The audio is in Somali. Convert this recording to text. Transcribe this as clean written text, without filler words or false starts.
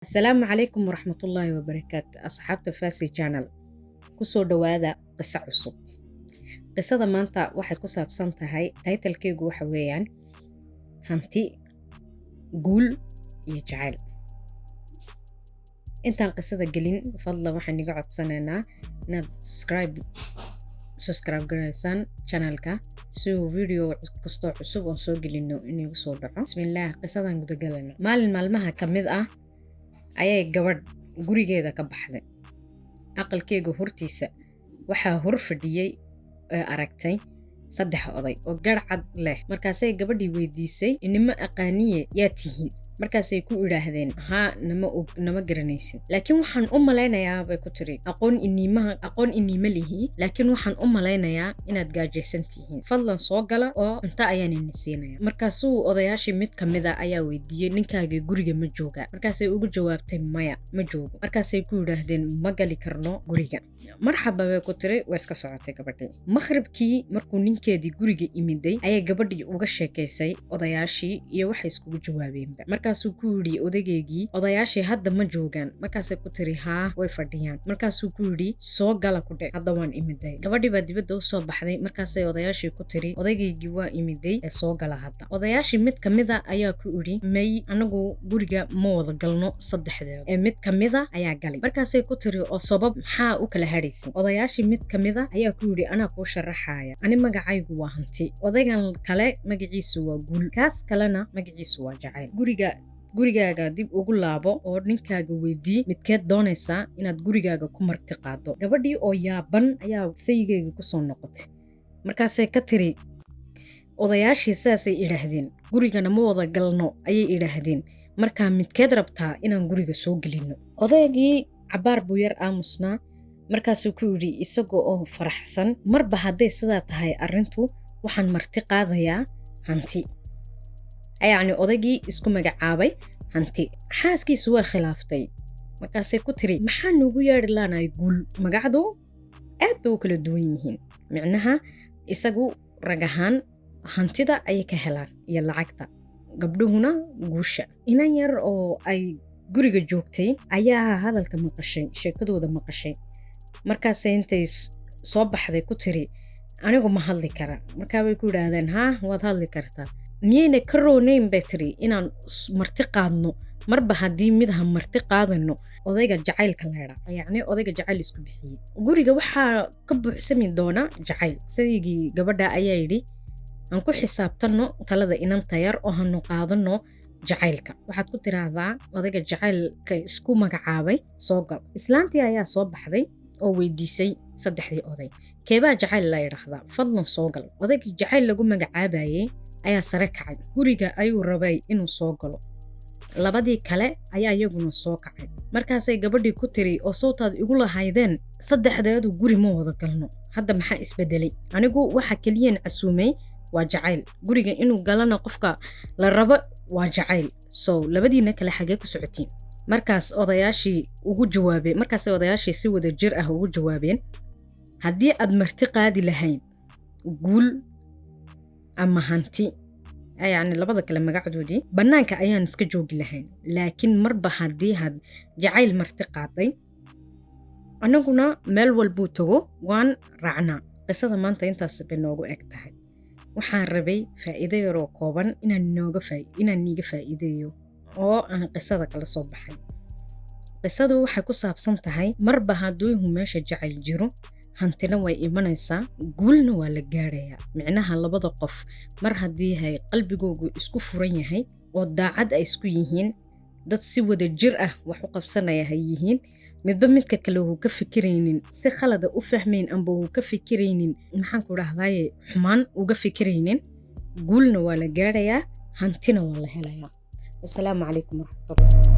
السلام عليكم ورحمة الله وبركاته أصحاب فاسي channel kusoo dhawaada qiso cusub qisada maanta waxay ku saabsan tahay title-keegu waxa weeyaan hanti guul iyo jacayl intaan qisada gelin fadlan waxaan iga codsanaynaa inaad subscribe garaysaan channelka si uu video kastoo cusub oo soo gelino inuu soo dhaco bismillaah qisadan guda galana maalin maalmaha kamid ah ayay gabadh gurigeeda ka baxday aqalkeega hortiisa waxaa hor fadhiyay aragtay saddex oday oo garcad leh markaasay gabadhii weydiisay inima aqaaniye yaa tihiin markaasay ku idhaahdeen haa nama garanaysin laakiin waxaan u malaynayaa bay ku tiri aqoon inima lihi laakiin waxaan u malaynayaa inaad gaajaysan tihiin fadlan soo gala oo cunto ayaan idin siinaya markaasuu odayaashii mid kamid a ayaa weydiiyey ninkaagii guriga ma jooga markaasay ugu jawaabtay maya ma joogo markaasay ku idhaahdeen ma gali karno guriga marxaba bay ku tiri waa iska socotay gabadhii maqribkii markuu ninkeedii guriga imiday ayay gabadhii uga sheekaysay odayaashii iyo waxay iskugu jawaabeenba markaasuu ku yidhi odageygii odayaashii hadda ma joogaan markaasay ku tiri haa way fadhiyaan markaasuu ku yidhi soo gala ku dhe hadda waan imiday gabadhii baa dibadda u soo baxday markaasay odayaashii ku tiri odageygii waa imiday ee soo gala hadda odayaashii mid kamida ayaa ku yidhi may anagu guriga ma wada galno saddexdeed ee mid kamida ayaa galay markaasay ku tiri oo sabab maxaa u kala hadhaysay odayaashii mid kamida ayaa ku yidhi anaa kuu sharaxaaya ani magacaygu waa hanti odaygan kale magaciisu waa guul kaas kalena magaciisu waa jacayl gurigaaga dib ugu laabo oo ninkaaga weydii midkeed doonaysaa inaad gurigaaga ku marti qaado gabadhii oo yaaban ayaa saygeygii kusoo noqotay markaasay ka tiri odayaashii saasay idhaahdeen gurigana ma wada galno ayay idhaahdeen markaa midkeed rabtaa inaan guriga soo gelino odaygii cabaar buu yar aamusnaa markaasuu ku yidhi isagoo oo faraxsan marba hadday sidaa tahay arrintu waxaan marti qaadayaa hanti yacni odaygii isku magacaabay hanti xaaskiisu waa khilaaftay markaasay ku tiri maxaa nuugu yeedhi laanahay guul magacdu aad bay u kala duwan yihiin micnaha isagu rag ahaan hantida ayay ka helaan iyo lacagta gabdhuhuna guusha inan yar oo ay guriga joogtay ayaa hadalka maqashay sheekadooda maqashay markaasay intay soo baxday ku tiri anigu ma hadli kara markaa bay ku yidhaahdeen haa waad hadli kartaa miyayna ka roonayn bay tiri inaan marti qaadno marba haddii midaha marti qaadano odayga jacaylka leedha yacni odayga jacayl isku bixiyey guriga waxaa ka buuxsami doona jacayl saygii gabadha ayaa yidhi aan ku xisaabtanno talada inanta yar oo hanu qaadano jacaylka waxaad ku tiraahdaa odayga jacaylka isku magacaabay soo gal islaantii ayaa soo baxday oo weydiisay saddexdii oday keebaa jacayl la yidhaahdaa fadlan soo gal odaygii jacayl lagu magacaabayay ayaa sare kacay guriga ayuu rabay inuu soo galo labadii kale ayaa iyaguna soo kacay markaasay gabadhii ku tiri oo sawtaad igu lahaydeen saddexdeedu guri ma wada galno hadda maxaa isbedelay anigu waxa keliyeen casuumay waa jacayl guriga inuu galana qofka la rabo waa jacayl so labadiina kale xagee ku socotiin markaasay odayaashii si wada jir ah ugu jawaabeen haddii aad marti qaadi lahayd guul ama hanti yacni labada kale magacdoodii bannaanka ayaan iska joogi lahayn laakiin marba haddii had jacayl marti qaaday annaguna meel walbuu tago waan raacnaa qisada maanta intaas bay noogu eg tahay waxaan rabay faa'iido yaroo kooban inaan niiga faa'iideeyo oo aan qisada kala soo baxay qisadu waxay ku saabsan tahay marba hadduu meesha jacayl jiro hantina way imanaysaa guulna waa la gaarayaa micnaha labada qof mar haddii hay qalbigoogu isku furan yahay oo daacad ay isku yihiin dad si wada jir ah wax u qabsanaya hay yihiin midba midka kale uu ka fikiraynin si khalada u fahmayn amba uu ka fikiraynin maxaan ku dhahdaaye xumaan uga fikiraynin guulna waa la gaarayaa hantina waa la helayaa wassalaamu calaykum waraxmatullahi